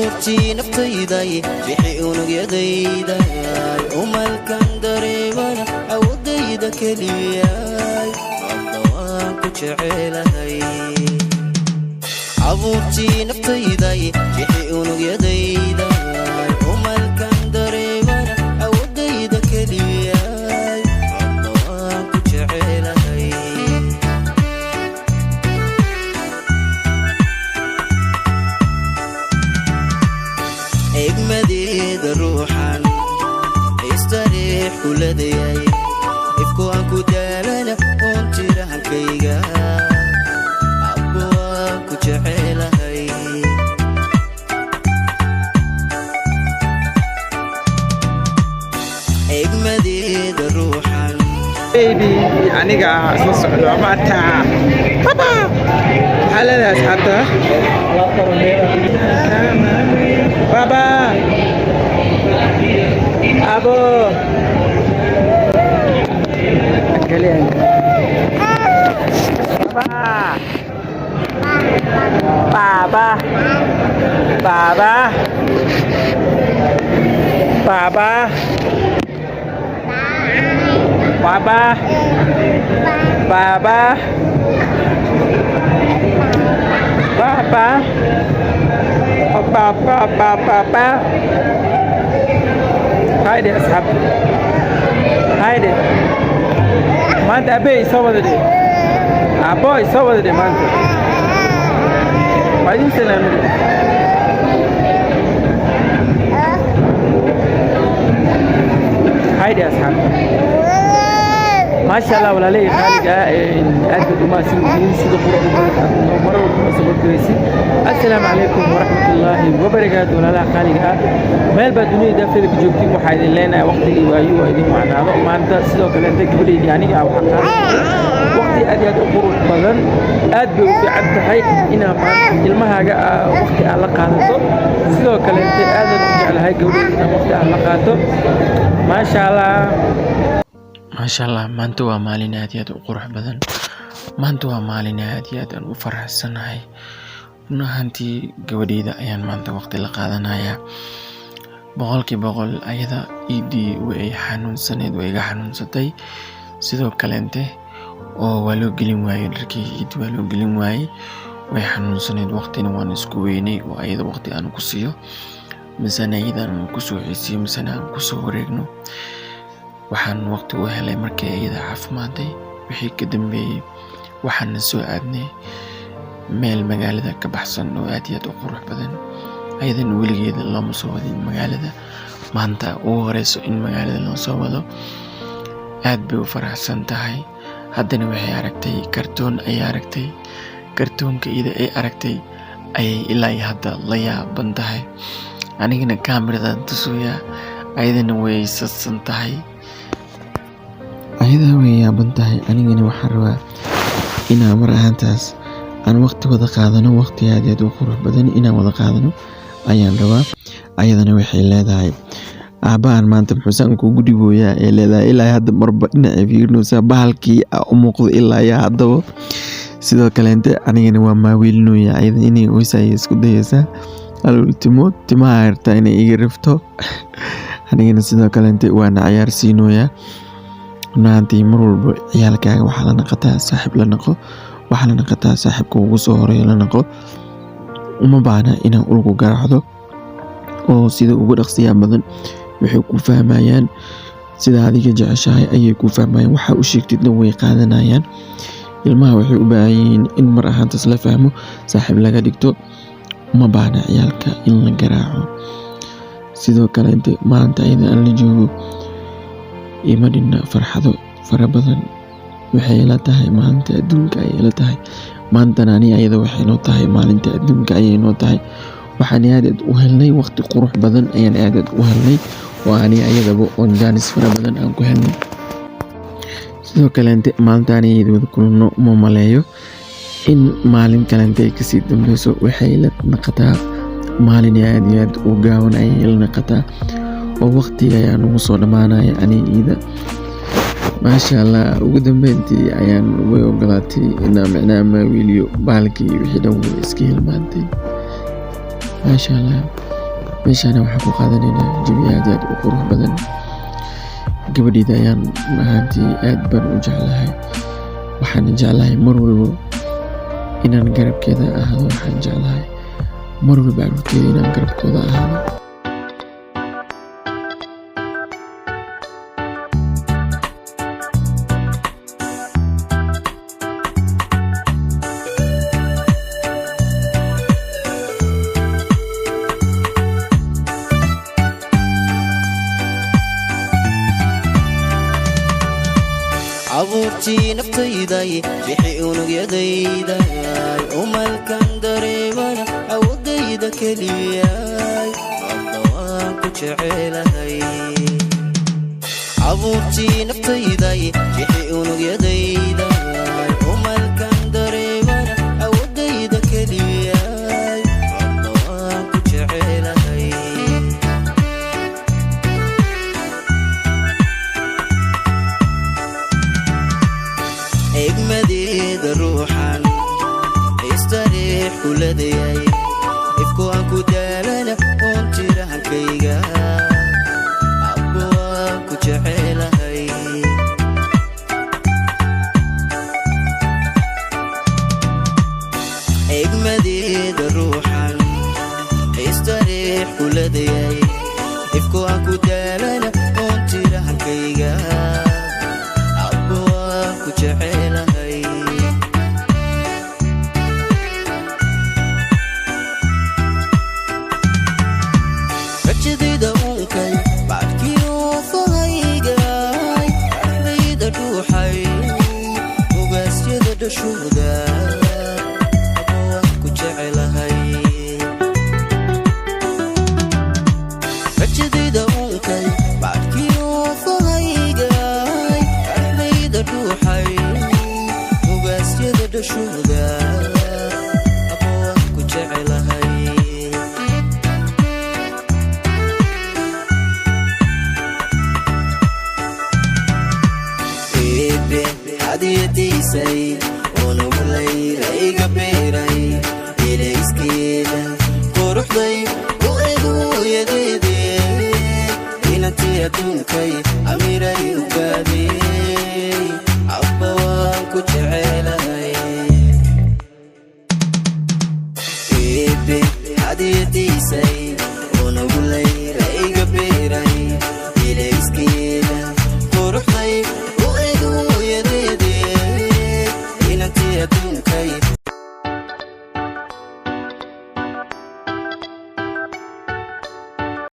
abuurtii naftayday bixi unugyadayday umalkan dareemana awoodayda keliyay hadda waan ku jecelahay abuurtii naftayday bixi unugyadayday umalkan dareemana awoodayda keliyay hadda waan ku jecelahay egmadeeda ruuxan istariix kuladayay ifku aan ku daalana oon jira halkayga abba waan ku jecelahay egmadeeda ruuxan baby aniga soo socdo maanta baba xaaladaas hadda baba abo kalian baba baba baba baba baba baba Papa. Hai deh ashab. Hai deh. Manta abe isawada deh. Abo isawada deh manta. Bajin salam deh. Hai deh ashab. Mashallah wala lay khaliga aad uma siin sida qurux maro sababtiisi assalaamu alaykum wa rahmatullahi wa barakatuh wala khaliga meel baa dunida fadhi ku joogtay waxa idin leenahay waqtigii waayo waa idin wacnaado maanta sidoo kale gabadheedii aniga waxa waqti aad u qurux badan aad bay u fiican tahay inaa maanta ilmahaaga waqti aan la qaadato sidoo kale aad u jecelahay gabadheedii waqti aan la qaato mashallah maashallah maanta waa maalin aad iyo aad u qurux badan maanta waa maalin aad iyo aad u faraxsanahay runaantii gabadheeda ayaan maanta waqti la qaadanayaa boqol ayada idii way xanuunsaneed way iga xanuunsatay sidoo kaleente oo waa loo gelin waayay dharkii id waa loo gelin waayay way xanuunsaneed waqtina waan isku weynay oo ayada waqti aan ku siiyo misana ayadaan ku soo xiisiyo misana aan ku soo wareegno waxaan waqti u helay markay ayada caafimaatay wixii ka dambeeyay waxaan soo aadnay meel magaalada ka baxsan oo aad iyo aad u qurux badan ayadan weligeeda lama soo wadin magaalada maanta ugu horeyso in magaalada loo soo wado aad bay u faraxsan tahay haddana waxay aragtay kartoon ay aragtay kartoonka iyada ay aragtay ayay ilaa hadda la yaaban tahay anigana kaamiradan tusuyaa ayadana way sadsan tahay ayada way yaaban tahay anigana waxaan rabaa inaan mar ahaantaas aan waqti wada qaadano waqti aad iyo aad u qurux badan inaan wada qaadano ayaan rabaa ayadana waxay leedahay aabaan maanta xusaan kugu dhibooyaa ee leedahay ilaa hadda marba dhinaca fiirnoosa bahalkii u muuqdo ilaa yaa haddaba sidoo kaleente anigana waa maawiilinoyaa ayada inay oysay isku dayaysaa alultimo timaha hartaa inay iga rifto anigana sidoo kaleente waana ciyaarsiinoyaa naantii mar walba ciyaalkaaga waxaa la naqataa saaxiib la naqo waxaa la naqataa saaxiibka ugu soo horeeya la naqo uma baahna inaa ulgu garaacdo oo sida ugu dhaqsiyaa badan waxay ku fahmayaan sida adiga jeceshahay ayay ku fahmayaan waxa u sheegtidna way qaadanayaan ilmaha waxay u baahan yihiin in mar ahaantaas la fahmo saaxiib laga dhigto uma baahna ciyaalka in la garaaco sidoo kale maanta ayada aan la joogo ima dhina farxado fara badan waxay la tahay maalinta adduunka ayay la tahay maantana ani ayada waxay noo tahay maalinta adduunka ayay noo tahay waxaan aad u helnay waqti qurux badan ayaan aad u helnay oo ani ayadaba oon jaanis fara badan aan ku helnay sidoo kale maalinta ani ayada wada kulano ma maleeyo in maalin kalente ay kasii dambeyso waxay la naqataa maalin aad iyo aad u gaaban ayay la naqataa oo waqtiga ayaa nagu soo dhamaanaya aniga maasha Allah ugu dambeyntii ayaan way ogolaatay inaan macnaa maawiiliyo bahalkii wixii dhan way iska hilmaantay maasha Allah meeshana waxaan ku qaadanaynaa jawi aad iyo aad u qurux badan. Gabadhayda ayaan ahaantii aad baan u jeclahay, waxaan jeclahay mar walbo inaan garabkeeda ahaado, waxaan jeclahay mar walba carruurteeda inaan garabkooda ahaado. abuurtii naftayday bixi unugyadayday umalkan dareemana awoodayda keliyay hadda waan ku jecelahay. abuurtii naftayday bixi unugyadayday umalkan dareemana awoodayda keliyay hadda waan ku jecelahay. egmadeeda ruuxan istariix kuladayay ifku aan ku daalana oon jira halkayga abba waan ku jecelahay. egmadeeda ruuxan istariix kuladayay ifku aan ku daalana oon jira halkayga abba waan ku jecelahay. rajadayda uunkay bacdkii oofahaygaay ardayda dhuuxay ogaasyada dhashooda abba waan ku jecelahay. rajadayda uunkay bacdkii oofahaygaay ardayda dhuuxay ogaasyada dhashooda abba waan ku jecelahay. hadiyadiisay unugulayla iga beeray ilayskeeda quruxday u eeduuyadeede inantii adduunkay amiray u gaadey abba waan ku jecelahay. hadiyadiisay unugulayla iga beeray ilayskeeda quruxday u eeduuyadeede inantii adduunkay